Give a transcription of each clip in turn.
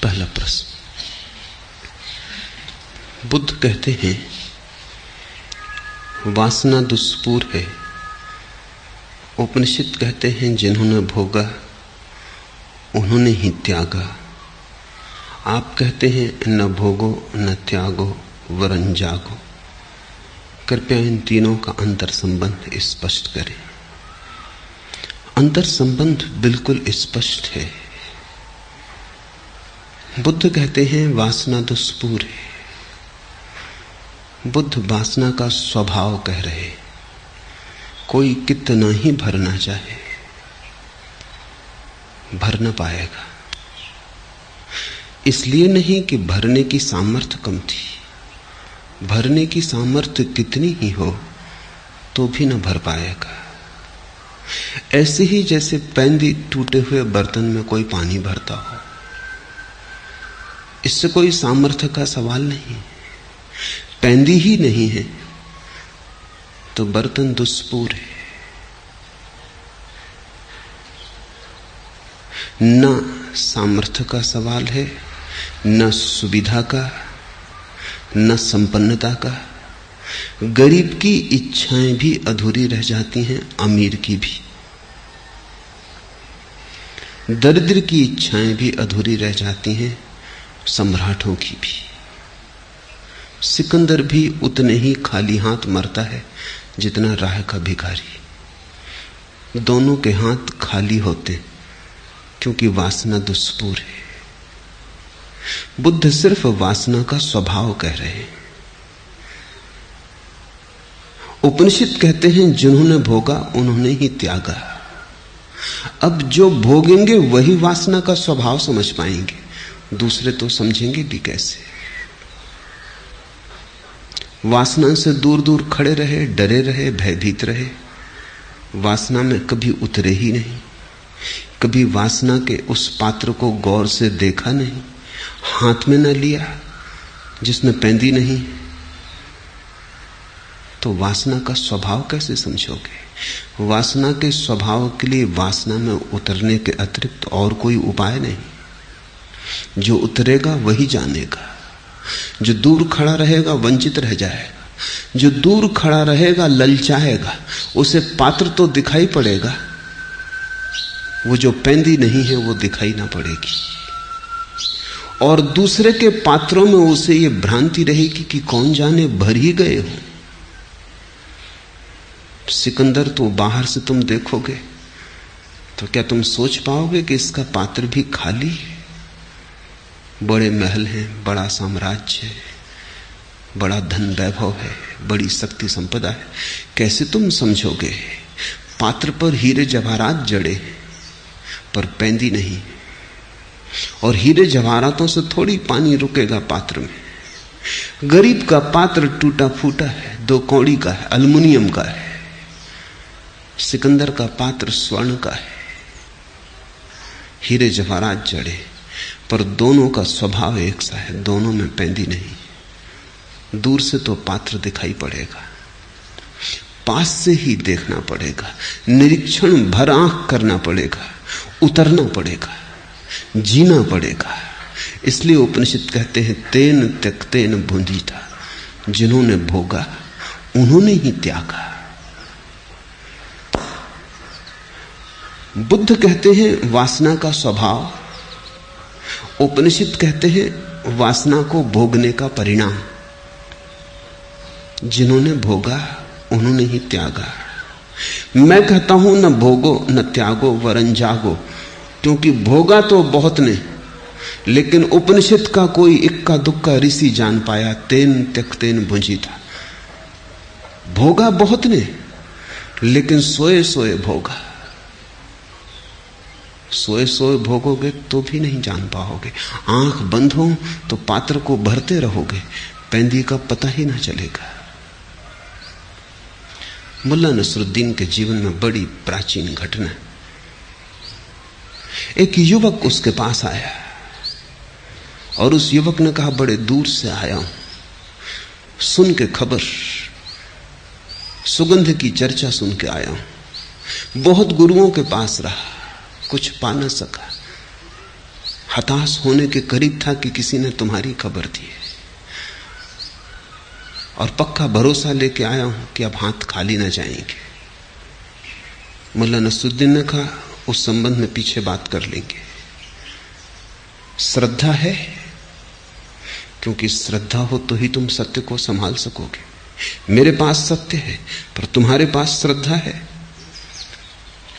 पहला प्रश्न। बुद्ध कहते हैं वासना दुष्पूर है। उपनिषद कहते हैं जिन्होंने भोगा उन्होंने ही त्यागा। आप कहते हैं न भोगो न त्यागो वरन जागो। कृपया इन तीनों का अंतर संबंध स्पष्ट करें। अंतर संबंध बिल्कुल स्पष्ट है। बुद्ध कहते हैं वासना दुष्पूर है। बुद्ध वासना का स्वभाव कह रहे। कोई कितना ही भरना चाहे भर न पाएगा। इसलिए नहीं कि भरने की सामर्थ्य कम थी। भरने की सामर्थ्य कितनी ही हो तो भी न भर पाएगा। ऐसे ही जैसे पैंदी टूटे हुए बर्तन में कोई पानी भरता हो, इससे कोई सामर्थ्य का सवाल नहीं। पैंदी ही नहीं है तो बर्तन दुष्पूर है। न सामर्थ्य का सवाल है, न सुविधा का, न संपन्नता का। गरीब की इच्छाएं भी अधूरी रह जाती हैं, अमीर की भी। दरिद्र की इच्छाएं भी अधूरी रह जाती हैं, सम्राटों की भी। सिकंदर भी उतने ही खाली हाथ मरता है जितना राह का भिखारी। दोनों के हाथ खाली होते क्योंकि वासना दुष्पूर है। बुद्ध सिर्फ वासना का स्वभाव कह रहे हैं। उपनिषद कहते हैं जिन्होंने भोगा उन्होंने ही त्यागा। अब जो भोगेंगे वही वासना का स्वभाव समझ पाएंगे, दूसरे तो समझेंगे भी कैसे। वासना से दूर दूर खड़े रहे, डरे रहे, भयभीत रहे, वासना में कभी उतरे ही नहीं। कभी वासना के उस पात्र को गौर से देखा नहीं, हाथ में न लिया जिसमें पैंदी नहीं, तो वासना का स्वभाव कैसे समझोगे। वासना के स्वभाव के लिए वासना में उतरने के अतिरिक्त और कोई उपाय नहीं। जो उतरेगा वही जानेगा। जो दूर खड़ा रहेगा वंचित रह जाएगा। जो दूर खड़ा रहेगा ललचाएगा। उसे पात्र तो दिखाई पड़ेगा, वो जो पैंदी नहीं है वो दिखाई ना पड़ेगी। और दूसरे के पात्रों में उसे ये भ्रांति रहेगी कि कौन जाने भर ही गए हो। सिकंदर तो बाहर से तुम देखोगे तो क्या तुम सोच पाओगे कि इसका पात्र भी खाली है। बड़े महल हैं, बड़ा साम्राज्य है, बड़ा धन वैभव है, बड़ी शक्ति संपदा है। कैसे तुम समझोगे। पात्र पर हीरे जवाहरात जड़े पर पैंदी नहीं। और हीरे जवाहरातों से थोड़ी पानी रुकेगा पात्र में। गरीब का पात्र टूटा फूटा है, 2 कौड़ी का है, एल्युमिनियम का है। सिकंदर का पात्र स्वर्ण का है, हीरे जवाहरात जड़े, पर दोनों का स्वभाव एक सा है। दोनों में पैंदी नहीं। दूर से तो पात्र दिखाई पड़ेगा, पास से ही देखना पड़ेगा, निरीक्षण भर आंख करना पड़ेगा, उतरना पड़ेगा, जीना पड़ेगा। इसलिए उपनिषद कहते हैं तेन त्यक्तेन भुंजीता। जिन्होंने भोगा उन्होंने ही त्यागा। बुद्ध कहते हैं वासना का स्वभाव, उपनिषद कहते हैं वासना को भोगने का परिणाम। जिन्होंने भोगा उन्होंने ही त्यागा। मैं कहता हूं न भोगो न त्यागो वरन जागो, क्योंकि भोगा तो बहुत ने, लेकिन उपनिषद का कोई इक्का दुक्का ऋषि जान पाया तेन त्यक्तेन भुंजीता। भोगा बहुत ने लेकिन सोए सोए भोगा। सोए सोए भोगोगे तो भी नहीं जान पाओगे। आंख बंद हो तो पात्र को भरते रहोगे, पैंदी का पता ही ना चलेगा। मुल्ला नसरुद्दीन के जीवन में बड़ी प्राचीन घटना। एक युवक उसके पास आया और उस युवक ने कहा बड़े दूर से आया हूं, सुन के खबर, सुगंध की चर्चा सुन के आया हूं। बहुत गुरुओं के पास रहा, कुछ पा न सका। हताश होने के करीब था कि किसी ने तुम्हारी खबर दी है, और पक्का भरोसा लेके आया हूं कि अब हाथ खाली ना जाएंगे। मुल्ला नसरुद्दीन ने कहा, उस संबंध में पीछे बात कर लेंगे। श्रद्धा है, क्योंकि श्रद्धा हो तो ही तुम सत्य को संभाल सकोगे। मेरे पास सत्य है, पर तुम्हारे पास श्रद्धा है?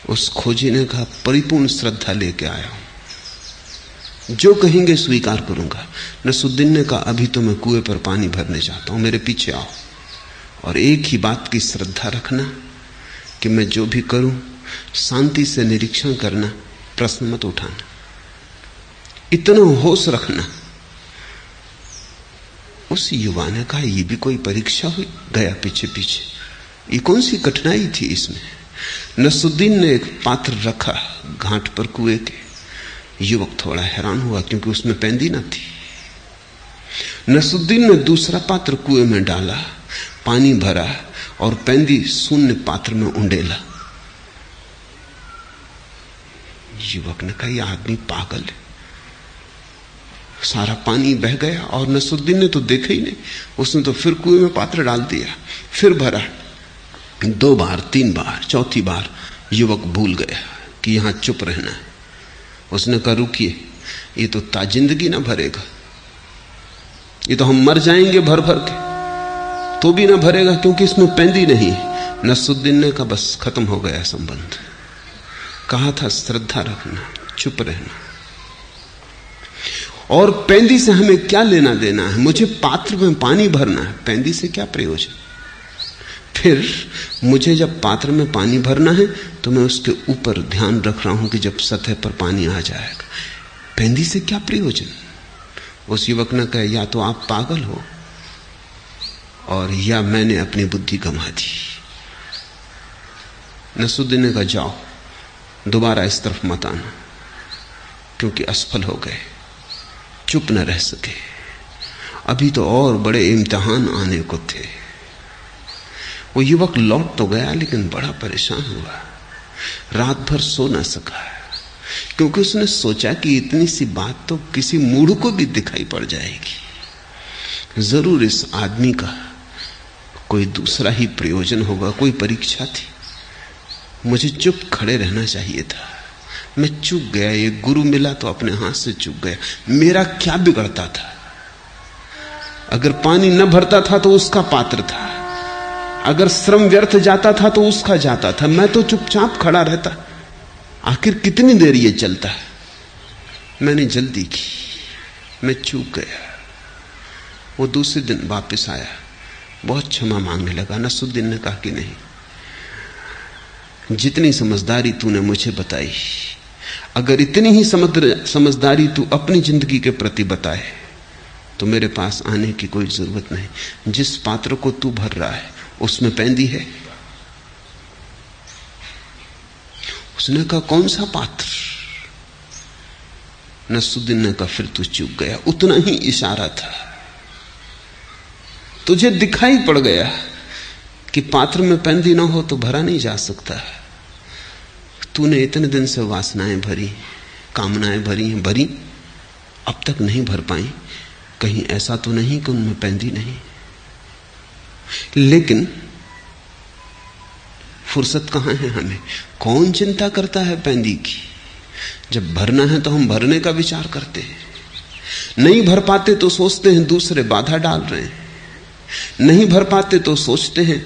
उस खोजी ने कहा, परिपूर्ण श्रद्धा लेके आया हूं, जो कहेंगे स्वीकार करूंगा। नसरुद्दीन ने कहा, अभी तो मैं कुएं पर पानी भरने जाता हूं, मेरे पीछे आओ, और एक ही बात की श्रद्धा रखना कि मैं जो भी करूं शांति से निरीक्षण करना, प्रश्न मत उठाना, इतना होश रखना। उस युवा ने कहा, यह भी कोई परीक्षा हुई? गया पीछे पीछे, ये कौन सी कठिनाई थी इसमें? नसरुद्दीन ने एक पात्र रखा घाट पर कुएं के। युवक थोड़ा हैरान हुआ, क्योंकि उसमें पैंदी न थी। नसरुद्दीन ने दूसरा पात्र कुएं में डाला, पानी भरा, और पैंदी शून्य पात्र में उंडेला। युवक ने कहा, यह आदमी पागल है। सारा पानी बह गया, और नसरुद्दीन ने तो देखा ही नहीं। उसने तो फिर कुएं में पात्र डाल दिया, फिर भरा, 2 बार 3 बार, चौथी बार युवक भूल गया कि यहां चुप रहना है। उसने कहा, रुकिए, ये तो ताजिंदगी ना भरेगा, ये तो हम मर जाएंगे भर भर के, तो भी ना भरेगा, क्योंकि इसमें पैंदी नहीं। नसरुद्दीन ने कहा, बस खत्म हो गया संबंध। कहा था श्रद्धा रखना, चुप रहना। और पैंदी से हमें क्या लेना देना है? मुझे पात्र में पानी भरना है, पैंदी से क्या प्रयोजन? फिर मुझे जब पात्र में पानी भरना है तो मैं उसके ऊपर ध्यान रख रहा हूं कि जब सतह पर पानी आ जाएगा, पैंदी से क्या प्रयोजन? उस युवक ने कहा, या तो आप पागल हो, और या मैंने अपनी बुद्धि गंवा दी। नसरुद्दीन ने कहा, जाओ, दोबारा इस तरफ मत आना, क्योंकि असफल हो गए, चुप न रह सके। अभी तो और बड़े इम्तिहान आने को थे। वो युवक लौट तो गया, लेकिन बड़ा परेशान हुआ, रात भर सो न सका, क्योंकि उसने सोचा कि इतनी सी बात तो किसी मूढ़ को भी दिखाई पड़ जाएगी। जरूर इस आदमी का कोई दूसरा ही प्रयोजन होगा, कोई परीक्षा थी। मुझे चुप खड़े रहना चाहिए था, मैं चूक गया। ये गुरु मिला तो अपने हाथ से चूक गया। मेरा क्या बिगड़ता था? अगर पानी न भरता था तो उसका पात्र था, अगर श्रम व्यर्थ जाता था तो उसका जाता था। मैं तो चुपचाप खड़ा रहता। आखिर कितनी देर ये चलता है? मैंने जल्दी की, मैं चूक गया। वो दूसरे दिन वापस आया, बहुत क्षमा मांगने लगा। नसरुद्दीन ने कहा कि नहीं, जितनी समझदारी तूने मुझे बताई, अगर इतनी ही समझदारी तू अपनी जिंदगी के प्रति बताए तो मेरे पास आने की कोई जरूरत नहीं। जिस पात्र को तू भर रहा है उसमें पैंदी है। उसने कहा, कौन सा पात्र? नसरुद्दीन ने कहा, फिर तू चूक गया। उतना ही इशारा था, तुझे दिखाई पड़ गया कि पात्र में पैंदी ना हो तो भरा नहीं जा सकता। तूने इतने दिन से वासनाएं भरी, कामनाएं भरी, अब तक नहीं भर पाई। कहीं ऐसा तो नहीं कि उनमें पैंदी नहीं? लेकिन फुर्सत कहां है हमें? कौन चिंता करता है पैंदी की? जब भरना है तो हम भरने का विचार करते हैं। नहीं भर पाते तो सोचते हैं दूसरे बाधा डाल रहे हैं। नहीं भर पाते तो सोचते हैं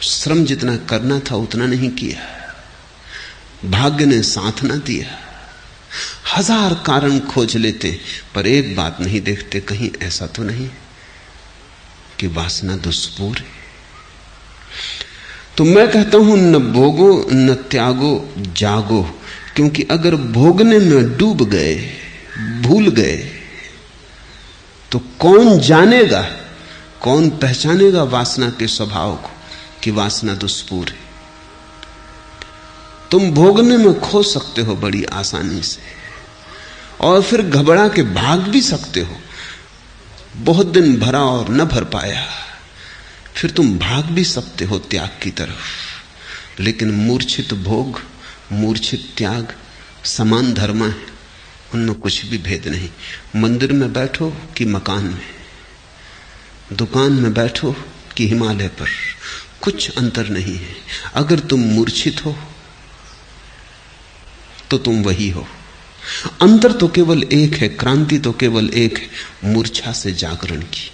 श्रम जितना करना था उतना नहीं किया, भाग्य ने साथ ना दिया। 1000 कारण खोज लेते, पर एक बात नहीं देखते, कहीं ऐसा तो नहीं कि वासना दुष्पूर है। तो मैं कहता हूं, न भोगो न त्यागो, जागो। क्योंकि अगर भोगने में डूब गए, भूल गए, तो कौन जानेगा, कौन पहचानेगा वासना के स्वभाव को कि वासना दुष्पूर है? तुम भोगने में खो सकते हो बड़ी आसानी से, और फिर घबरा के भाग भी सकते हो। बहुत दिन भरा और न भर पाया, फिर तुम भाग भी सकते हो त्याग की तरफ। लेकिन मूर्छित भोग, मूर्छित त्याग समान धर्म है, उनमें कुछ भी भेद नहीं। मंदिर में बैठो कि मकान में, दुकान में बैठो कि हिमालय पर, कुछ अंतर नहीं है। अगर तुम मूर्छित हो तो तुम वही हो। अंतर तो केवल एक है, क्रांति तो केवल एक है, मूर्छा से जागरण की।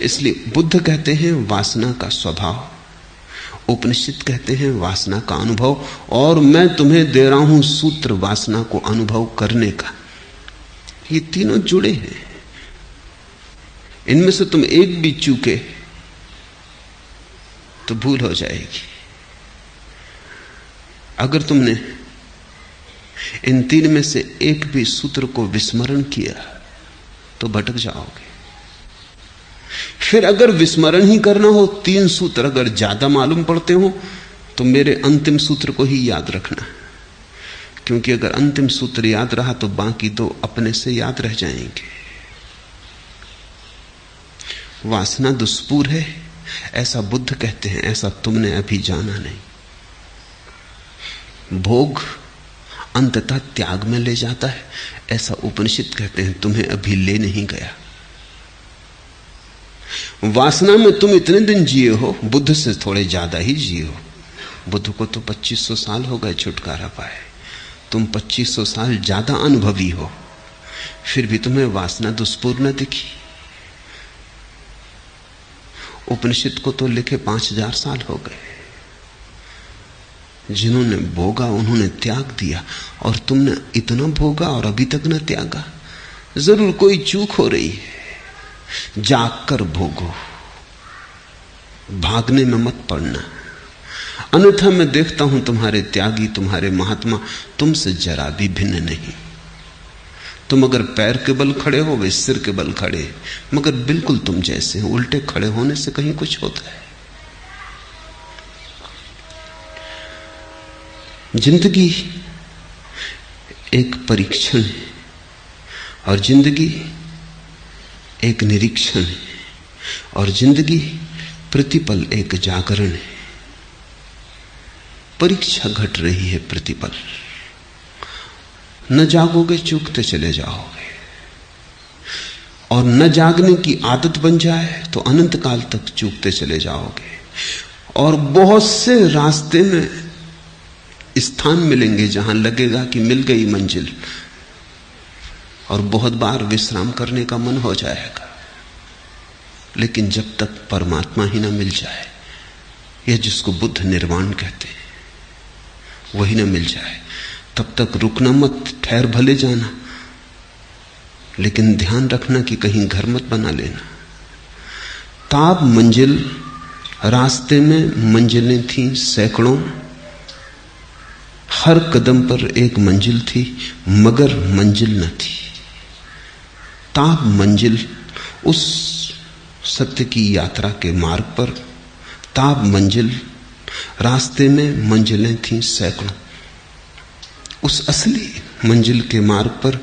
इसलिए बुद्ध कहते हैं वासना का स्वभाव, उपनिषद कहते हैं वासना का अनुभव, और मैं तुम्हें दे रहा हूं सूत्र वासना को अनुभव करने का। ये तीनों जुड़े हैं। इनमें से तुम एक भी चूके तो भूल हो जाएगी। अगर तुमने इन तीन में से एक भी सूत्र को विस्मरण किया तो भटक जाओगे। फिर अगर विस्मरण ही करना हो, तीन सूत्र अगर ज्यादा मालूम पड़ते हो तो मेरे अंतिम सूत्र को ही याद रखना, क्योंकि अगर अंतिम सूत्र याद रहा तो बाकी दो अपने से याद रह जाएंगे। वासना दुष्पूर है, ऐसा बुद्ध कहते हैं, ऐसा तुमने अभी जाना नहीं। भोग अंततः त्याग में ले जाता है, ऐसा उपनिषद कहते हैं, तुम्हें अभी ले नहीं गया। वासना में तुम इतने दिन जिए हो, बुद्ध से थोड़े ज्यादा ही जिए हो। बुद्ध को तो 2500 साल हो गए छुटकारा पाए, तुम 2500 साल ज्यादा अनुभवी हो, फिर भी तुम्हें वासना दुष्पूर न दिखी। उपनिषद को तो लिखे 5000 साल हो गए। जिन्होंने भोगा उन्होंने त्याग दिया, और तुमने इतना भोगा और अभी तक न त्यागा। जरूर कोई चूक हो रही है। जाग कर भोगो, भागने में मत पड़ना। अन्यथा मैं देखता हूं तुम्हारे त्यागी, तुम्हारे महात्मा तुमसे जरा भी भिन्न नहीं। तुम अगर पैर के बल खड़े हो, वे सिर के बल खड़े, मगर बिल्कुल तुम जैसे हो। उल्टे खड़े होने से कहीं कुछ होता है। जिंदगी एक परीक्षण है और जिंदगी एक निरीक्षण है, और जिंदगी प्रतिपल एक जागरण है। परीक्षा घट रही है प्रतिपल। न जागोगे चूकते चले जाओगे, और न जागने की आदत बन जाए तो अनंत काल तक चूकते चले जाओगे। और बहुत से रास्ते में स्थान मिलेंगे जहां लगेगा कि मिल गई मंजिल, और बहुत बार विश्राम करने का मन हो जाएगा। लेकिन जब तक परमात्मा ही ना मिल जाए, यह जिसको बुद्ध निर्वाण कहते हैं, वही ना मिल जाए, तब तक रुकना मत। ठहर भले जाना, लेकिन ध्यान रखना कि कहीं घर मत बना लेना। ताब मंजिल, रास्ते में मंजिलें थीं सैकड़ों, हर कदम पर एक मंजिल थी, मगर मंजिल न थी। ताब मंजिल, उस सत्य की यात्रा के मार्ग पर ताब मंजिल, रास्ते में मंजिलें थीं सैकड़ों। उस असली मंजिल के मार्ग पर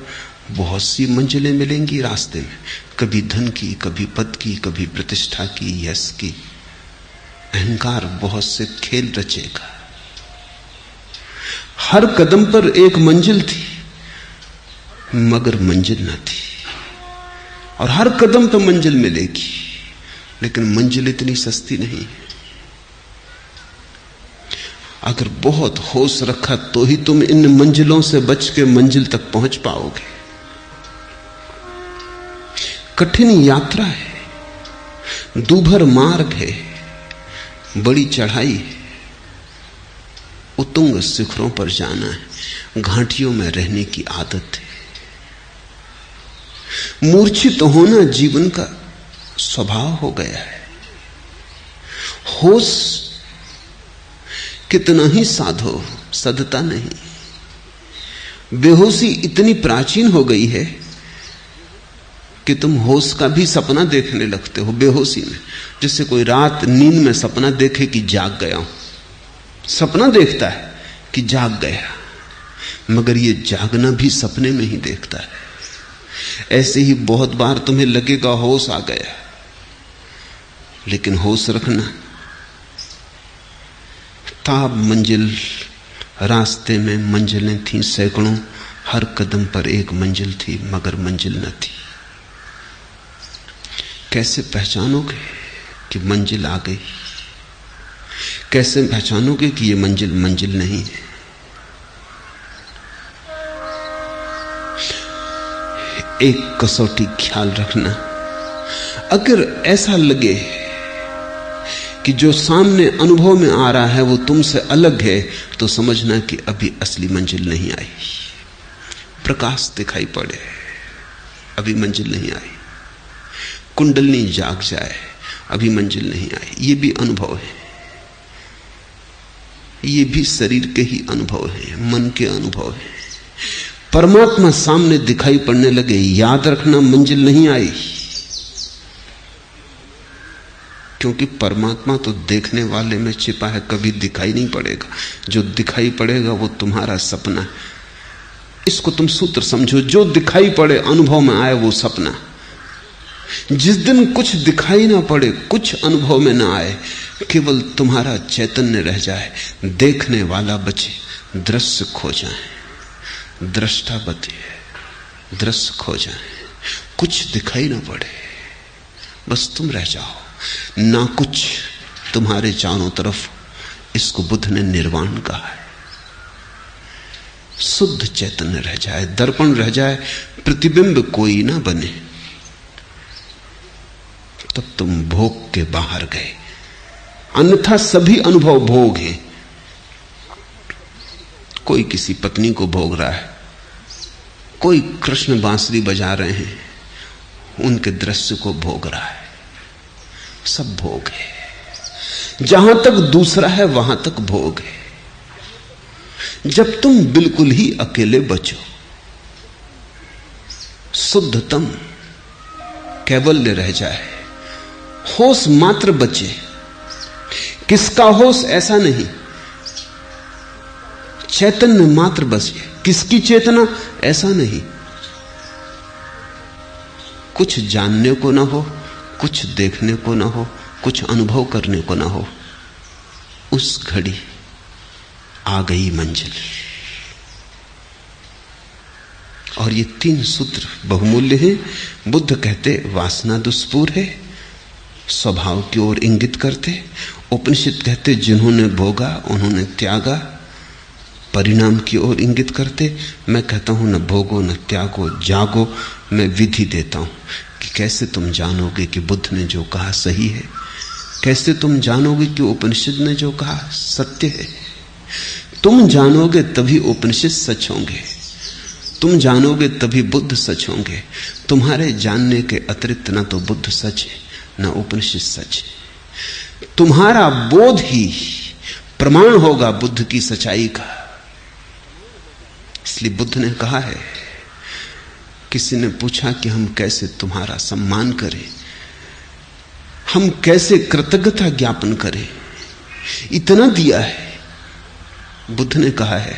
बहुत सी मंजिलें मिलेंगी रास्ते में, कभी धन की, कभी पद की, कभी प्रतिष्ठा की, यश की। अहंकार बहुत से खेल रचेगा। हर कदम पर एक मंजिल थी, मगर मंजिल न थी। और हर कदम पर मंजिल मिलेगी, लेकिन मंजिल इतनी सस्ती नहीं है। अगर बहुत होश रखा तो ही तुम इन मंजिलों से बच के मंजिल तक पहुंच पाओगे। कठिन यात्रा है, दूभर मार्ग है, बड़ी चढ़ाई है, उतुंग शिखरों पर जाना है, घाटियों में रहने की आदत है। मूर्छित होना जीवन का स्वभाव हो गया है। होश कितना ही साधो सदता नहीं। बेहोशी इतनी प्राचीन हो गई है कि तुम होश का भी सपना देखने लगते हो बेहोशी में। जैसे कोई रात नींद में सपना देखे कि जाग गया हूं, सपना देखता है कि जाग गया, मगर ये जागना भी सपने में ही देखता है। ऐसे ही बहुत बार तुम्हें लगेगा होश आ गया, लेकिन होश रखना। ताब मंजिल, रास्ते में मंजिलें थीं सैकड़ों, हर कदम पर एक मंजिल थी, मगर मंजिल न थी। कैसे पहचानोगे कि मंजिल आ गई? कैसे पहचानोगे कि ये मंजिल मंजिल नहीं है? एक कसौटी ख्याल रखना, अगर ऐसा लगे कि जो सामने अनुभव में आ रहा है वो तुमसे अलग है, तो समझना कि अभी असली मंजिल नहीं आई। प्रकाश दिखाई पड़े, अभी मंजिल नहीं आई। कुंडलनी जाग जाए, अभी मंजिल नहीं आई। ये भी अनुभव है, ये भी शरीर के ही अनुभव है, मन के अनुभव है। परमात्मा सामने दिखाई पड़ने लगे, याद रखना मंजिल नहीं आई, क्योंकि परमात्मा तो देखने वाले में छिपा है, कभी दिखाई नहीं पड़ेगा। जो दिखाई पड़ेगा वो तुम्हारा सपना है। इसको तुम सूत्र समझो, जो दिखाई पड़े, अनुभव में आए, वो सपना। जिस दिन कुछ दिखाई ना पड़े, कुछ अनुभव में ना आए, केवल तुम्हारा चैतन्य रह जाए, देखने वाला बचे, दृश्य खो जाए, दृष्टा बचे, दृश्य खो जाए, कुछ दिखाई ना पड़े, बस तुम रह जाओ, ना कुछ तुम्हारे चारों तरफ। इसको बुद्ध ने निर्वाण कहा है। शुद्ध चैतन्य रह जाए, दर्पण रह जाए, प्रतिबिंब कोई ना बने, तब तुम भोग के बाहर गए। अन्यथा सभी अनुभव भोग हैं। कोई किसी पत्नी को भोग रहा है, कोई कृष्ण बांसुरी बजा रहे हैं, उनके दृश्य को भोग रहा है। सब भोग है। जहां तक दूसरा है वहां तक भोग है। जब तुम बिल्कुल ही अकेले बचो, शुद्धतम कैवल्य रह जाए, होश मात्र बचे। किसका होश? ऐसा नहीं, चैतन्य मात्र बचे। किसकी चेतना? ऐसा नहीं। कुछ जानने को ना हो, कुछ देखने को ना हो, कुछ अनुभव करने को ना हो, उस घड़ी आ गई मंजिल। और ये तीन सूत्र बहुमूल्य हैं। बुद्ध कहते वासना दुष्पूर है, स्वभाव की ओर इंगित करते। उपनिषद कहते जिन्होंने भोगा उन्होंने त्यागा, परिणाम की ओर इंगित करते। मैं कहता हूं न भोगो न त्यागो, जागो। मैं विधि देता हूं कि कैसे तुम जानोगे कि बुद्ध ने जो कहा सही है, कैसे तुम जानोगे कि उपनिषद ने जो कहा सत्य है। तुम जानोगे तभी उपनिषद सच होंगे, तुम जानोगे तभी बुद्ध सच होंगे। तुम्हारे जानने के अतिरिक्त ना तो बुद्ध सच है ना उपनिषद सच है। तुम्हारा बोध ही प्रमाण होगा बुद्ध की सच्चाई का। इसलिए बुद्ध ने कहा है, किसी ने पूछा कि हम कैसे तुम्हारा सम्मान करें, हम कैसे कृतज्ञता ज्ञापन करें, इतना दिया है। बुद्ध ने कहा है,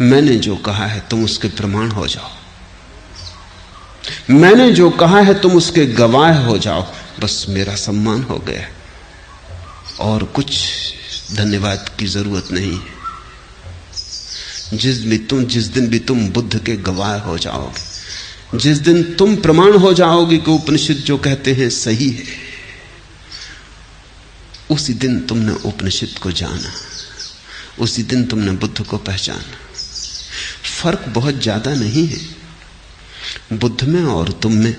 मैंने जो कहा है तुम उसके प्रमाण हो जाओ, मैंने जो कहा है तुम उसके गवाह हो जाओ, बस मेरा सम्मान हो गया। और कुछ धन्यवाद की जरूरत नहीं है। जिस दिन भी तुम बुद्ध के गवाह हो जाओगे, जिस दिन तुम प्रमाण हो जाओगे कि उपनिषद जो कहते हैं सही है, उसी दिन तुमने उपनिषद को जाना, उसी दिन तुमने बुद्ध को पहचाना। फर्क बहुत ज्यादा नहीं है बुद्ध में और तुम में,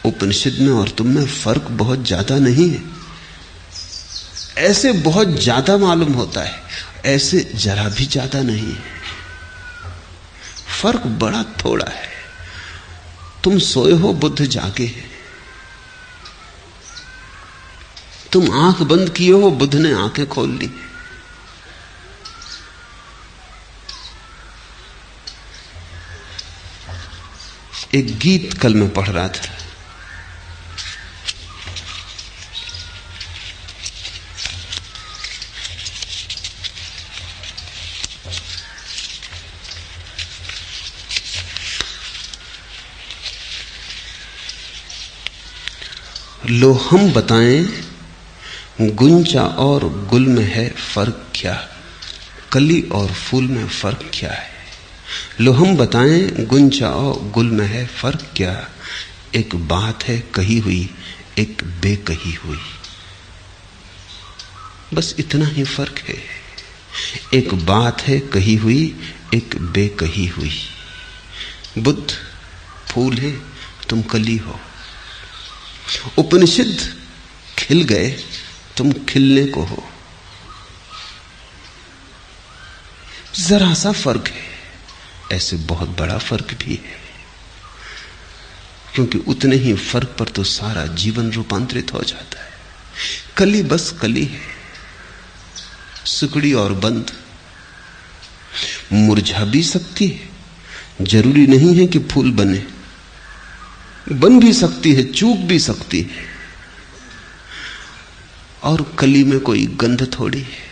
उपनिषद में और तुम में फर्क बहुत ज्यादा नहीं है। ऐसे बहुत ज्यादा मालूम होता है, ऐसे जरा भी ज्यादा नहीं है। फर्क बड़ा थोड़ा है। तुम सोए हो, बुद्ध जागे है। तुम आंख बंद किए हो, बुद्ध ने आंखें खोल ली। एक गीत कल मैं पढ़ रहा था, लो हम बताएं गुंजा और गुल में है फर्क क्या, कली और फूल में फर्क क्या है। लो हम बताएं गुंजाओ गुल में है फर्क क्या, एक बात है कही हुई एक बेकही हुई। बस इतना ही फर्क है। एक बात है कही हुई एक बेकही हुई। बुद्ध फूल है, तुम कली हो। उपनिषद खिल गए, तुम खिलने को हो। जरा सा फर्क है, ऐसे बहुत बड़ा फर्क भी है, क्योंकि उतने ही फर्क पर तो सारा जीवन रूपांतरित हो जाता है। कली बस कली है, सिकुड़ी और बंद। मुरझा भी सकती है, जरूरी नहीं है कि फूल बने, बन भी सकती है, चूक भी सकती है। और कली में कोई गंध थोड़ी है।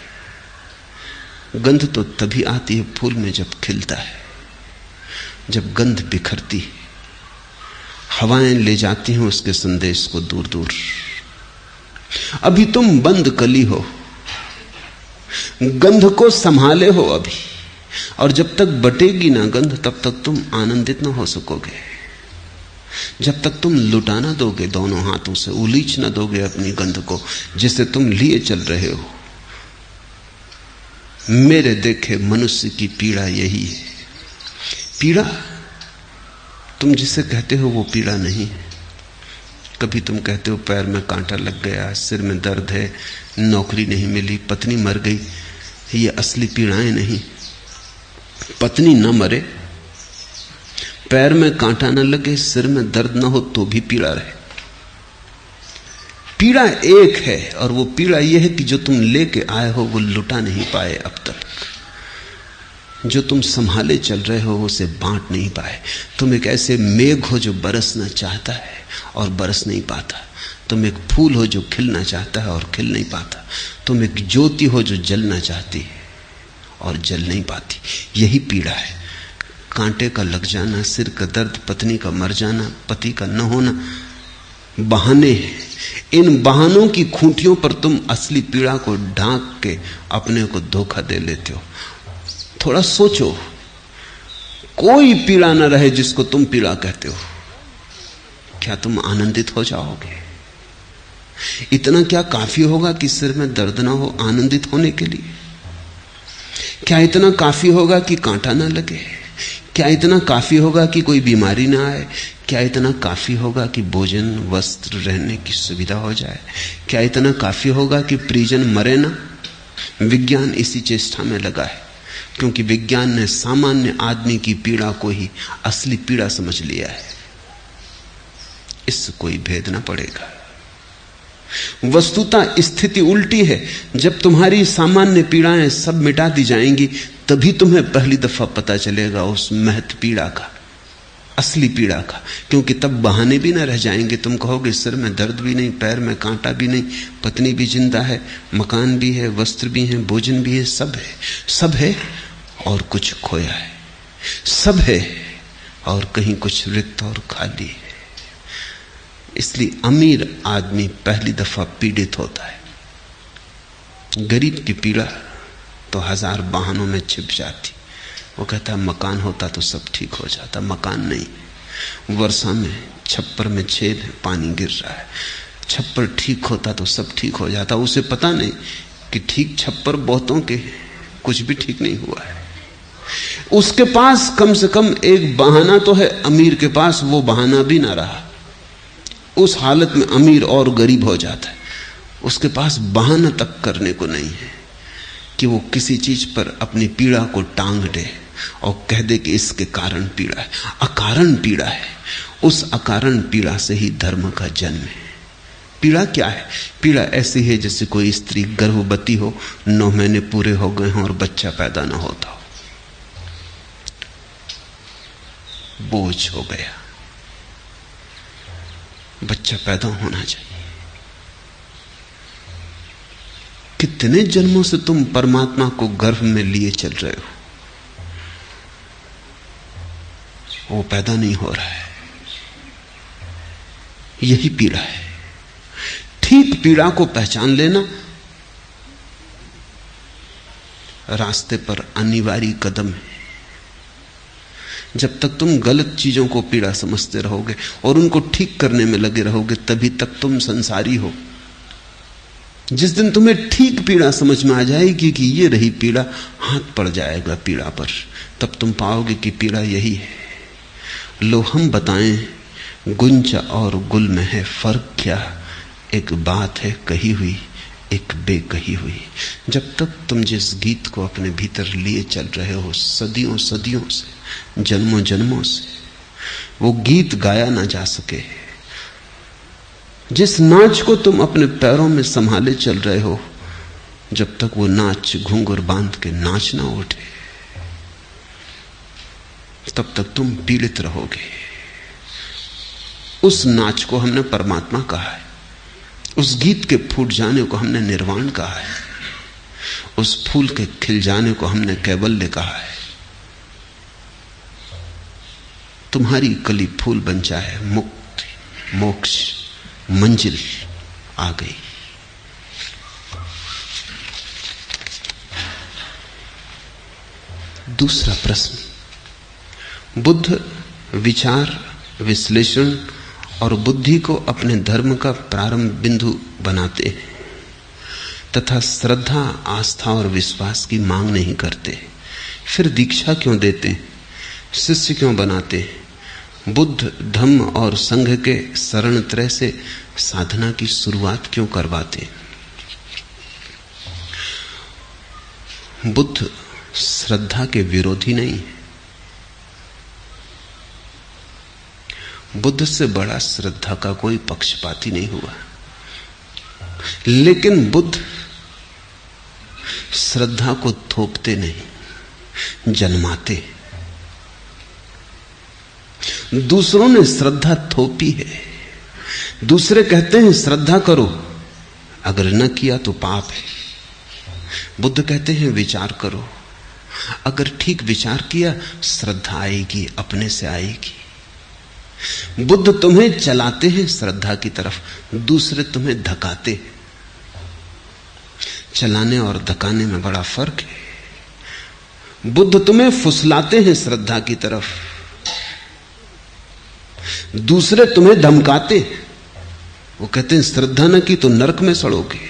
गंध तो तभी आती है फूल में जब खिलता है, जब गंध बिखरती है, हवाएं ले जाती हैं उसके संदेश को दूर दूर। अभी तुम बंद कली हो, गंध को संभाले हो अभी, और जब तक बटेगी ना गंध तब तक तुम आनंदित ना हो सकोगे। जब तक तुम लुटा ना दोगे दोनों हाथों से, उलीच ना दोगे अपनी गंध को जिसे तुम लिए चल रहे हो। मेरे देखे मनुष्य की पीड़ा यही है। पीड़ा तुम जिसे कहते हो वो पीड़ा नहीं है। कभी तुम कहते हो पैर में कांटा लग गया, सिर में दर्द है, नौकरी नहीं मिली, पत्नी मर गई, ये असली पीड़ाएं नहीं। पत्नी न मरे, पैर में कांटा न लगे, सिर में दर्द न हो तो भी पीड़ा रहे। पीड़ा एक है, और वो पीड़ा यह है कि जो तुम लेके आए हो वो लुटा नहीं पाए अब तक। जो तुम संभाले चल रहे हो उसे बांट नहीं पाए। तुम एक ऐसे मेघ हो जो बरसना चाहता है और बरस नहीं पाता। तुम एक फूल हो जो खिलना चाहता है और खिल नहीं पाता। तुम एक ज्योति हो जो जलना चाहती है और जल नहीं पाती। यही पीड़ा है। कांटे का लग जाना, सिर का दर्द, पत्नी का मर जाना, पति का न होना बहाने हैं। इन बहानों की खूंटियों पर तुम असली पीड़ा को ढांक के अपने को धोखा दे लेते हो। थोड़ा सोचो, कोई पीड़ा न रहे जिसको तुम पीड़ा कहते हो, क्या तुम आनंदित हो जाओगे? इतना क्या काफी होगा कि सिर में दर्द ना हो आनंदित होने के लिए? क्या इतना काफी होगा कि कांटा ना लगे? क्या इतना काफी होगा कि कोई बीमारी ना आए? क्या इतना काफी होगा कि भोजन, वस्त्र, रहने की सुविधा हो जाए? क्या इतना काफी होगा कि परिजन मरे ना? विज्ञान इसी चेष्टा में लगा है, क्योंकि विज्ञान ने सामान्य आदमी की पीड़ा को ही असली पीड़ा समझ लिया है। इससे कोई भेद ना पड़ेगा। वस्तुतः स्थिति उल्टी है। जब तुम्हारी सामान्य पीड़ाएं सब मिटा दी जाएंगी तभी तुम्हें पहली दफा पता चलेगा उस महत पीड़ा का, असली पीड़ा का। क्योंकि तब बहाने भी ना रह जाएंगे। तुम कहोगे सिर में दर्द भी नहीं, पैर में कांटा भी नहीं, पत्नी भी जिंदा है, मकान भी है, वस्त्र भी है, भोजन भी है, सब है। सब है और कुछ खोया है। सब है और कहीं कुछ रिक्त और खाली है। इसलिए अमीर आदमी पहली दफा पीड़ित होता है। गरीब की पीड़ा तो हजार बहानों में छिप जाती। वो कहता है मकान होता तो सब ठीक हो जाता। मकान नहीं, वर्षा में छप्पर में छेद है, पानी गिर रहा है। छप्पर ठीक होता तो सब ठीक हो जाता। उसे पता नहीं कि ठीक छप्पर बहुतों के, कुछ भी ठीक नहीं हुआ है। उसके पास कम से कम एक बहाना तो है, अमीर के पास वो बहाना भी ना रहा। उस हालत में अमीर और गरीब हो जाता है। उसके पास बहाना तक करने को नहीं है कि वो किसी चीज पर अपनी पीड़ा को टांग दे और कह दे कि इसके कारण पीड़ा है। अकारण पीड़ा है। उस अकारण पीड़ा से ही धर्म का जन्म है। पीड़ा क्या है? पीड़ा ऐसी है जैसे कोई स्त्री गर्भवती हो, 9 महीने पूरे हो गए हों और बच्चा पैदा ना होता हो। बोझ हो गया, बच्चा पैदा होना चाहिए। कितने जन्मों से तुम परमात्मा को गर्भ में लिए चल रहे हो, वो पैदा नहीं हो रहा है। यही पीड़ा है। ठीक पीड़ा को पहचान लेना रास्ते पर अनिवार्य कदम है। जब तक तुम गलत चीजों को पीड़ा समझते रहोगे और उनको ठीक करने में लगे रहोगे, तभी तक तुम संसारी हो। जिस दिन तुम्हें ठीक पीड़ा समझ में आ जाएगी कि ये रही पीड़ा, हाथ पड़ जाएगा पीड़ा पर, तब तुम पाओगे कि पीड़ा यही है। लो हम बताएं गुंज और गुल में है फर्क क्या, एक बात है कही हुई एक बेकही हुई। जब तक तुम जिस गीत को अपने भीतर लिए चल रहे हो सदियों सदियों से, जन्मों जन्मों से, वो गीत गाया ना जा सके, जिस नाच को तुम अपने पैरों में संभाले चल रहे हो, जब तक वो नाच घूंघर बांध के नाच ना उठे, तब तक तुम पीड़ित रहोगे। उस नाच को हमने परमात्मा कहा है, उस गीत के फूट जाने को हमने निर्वाण कहा है, उस फूल के खिल जाने को हमने कैवल्य कहा है। तुम्हारी कली फूल बन जाए, मुक्ति मोक्ष मंजिल आ गई। दूसरा प्रश्न, बुद्ध विचार विश्लेषण और बुद्धि को अपने धर्म का प्रारंभ बिंदु बनाते हैं तथा श्रद्धा आस्था और विश्वास की मांग नहीं करते, फिर दीक्षा क्यों देते, शिष्य क्यों बनाते, बुद्ध धम्म और संघ के शरण त्रय से साधना की शुरुआत क्यों करवाते। बुद्ध श्रद्धा के विरोधी नहीं है, बुद्ध से बड़ा श्रद्धा का कोई पक्षपाती नहीं हुआ, लेकिन बुद्ध श्रद्धा को थोपते नहीं, जन्माते। दूसरों ने श्रद्धा थोपी है, दूसरे कहते हैं श्रद्धा करो, अगर न किया तो पाप है। बुद्ध कहते हैं विचार करो, अगर ठीक विचार किया श्रद्धा आएगी, अपने से आएगी। बुद्ध तुम्हें चलाते हैं श्रद्धा की तरफ, दूसरे तुम्हें धकाते। चलाने और धकाने में बड़ा फर्क है। बुद्ध तुम्हें फुसलाते हैं श्रद्धा की तरफ, दूसरे तुम्हें धमकाते। वो कहते हैं श्रद्धा न की तो नरक में सड़ोगे,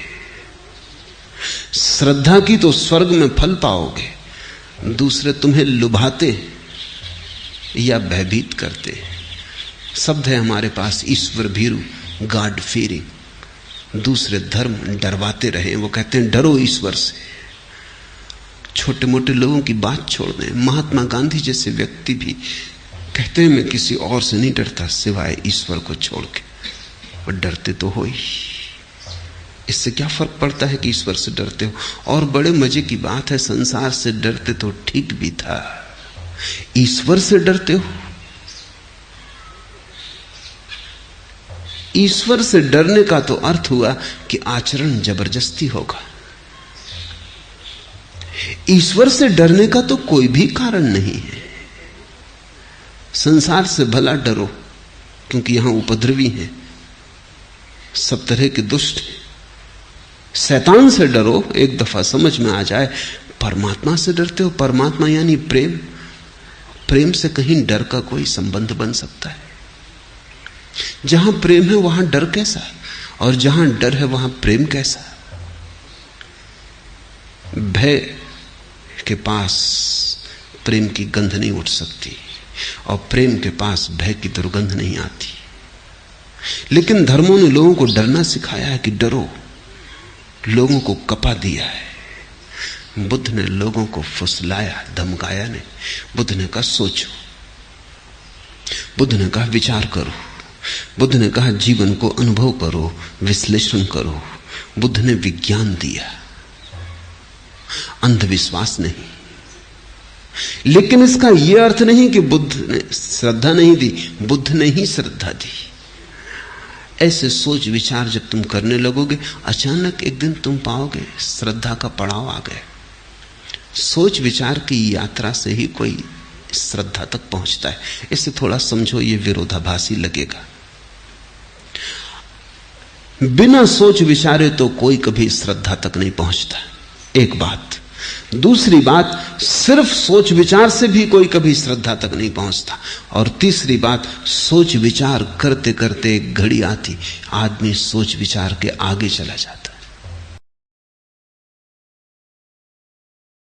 श्रद्धा की तो स्वर्ग में फल पाओगे। दूसरे तुम्हें लुभाते या भयभीत करते। शब्द है हमारे पास ईश्वर भीरु, गॉड फीयरिंग। दूसरे धर्म डरवाते रहे, वो कहते हैं डरो ईश्वर से। छोटे मोटे लोगों की बात छोड़ दें, महात्मा गांधी जैसे व्यक्ति भी कहते हैं मैं किसी और से नहीं डरता सिवाय ईश्वर को छोड़ के। वो डरते तो हो ही, इससे क्या फर्क पड़ता है कि ईश्वर से डरते हो। और बड़े मजे की बात है, संसार से डरते तो ठीक भी था, ईश्वर से डरते हो। ईश्वर से डरने का तो अर्थ हुआ कि आचरण जबरदस्ती होगा। ईश्वर से डरने का तो कोई भी कारण नहीं है। संसार से भला डरो, क्योंकि यहां उपद्रवी हैं, सब तरह के दुष्ट हैं। शैतान से डरो, एक दफा समझ में आ जाए। परमात्मा से डरते हो, परमात्मा यानी प्रेम। प्रेम से कहीं डर का कोई संबंध बन सकता है? जहां प्रेम है वहां डर कैसा, और जहां डर है वहां प्रेम कैसा? भय के पास प्रेम की गंध नहीं उठ सकती, और प्रेम के पास भय की दुर्गंध नहीं आती। लेकिन धर्मों ने लोगों को डरना सिखाया है कि डरो, लोगों को कपा दिया है। बुद्ध ने लोगों को फुसलाया, धमकाया नहीं। बुद्ध ने कहा सोचो, बुद्ध ने कहा विचार करो, बुद्ध ने कहा जीवन को अनुभव करो, विश्लेषण करो। बुद्ध ने विज्ञान दिया, अंधविश्वास नहीं। लेकिन इसका यह अर्थ नहीं कि बुद्ध ने श्रद्धा नहीं दी, बुद्ध ने ही श्रद्धा दी। ऐसे सोच विचार जब तुम करने लगोगे, अचानक एक दिन तुम पाओगे श्रद्धा का पड़ाव आ गया। सोच विचार की यात्रा से ही कोई श्रद्धा तक पहुंचता है। इसे थोड़ा समझो, ये विरोधाभासी लगेगा। बिना सोच विचारे तो कोई कभी श्रद्धा तक नहीं पहुंचता। एक बात, दूसरी बात, सिर्फ सोच विचार से भी कोई कभी श्रद्धा तक नहीं पहुंचता। और तीसरी बात, सोच विचार करते करते एक घड़ी आती, आदमी सोच विचार के आगे चला जाता।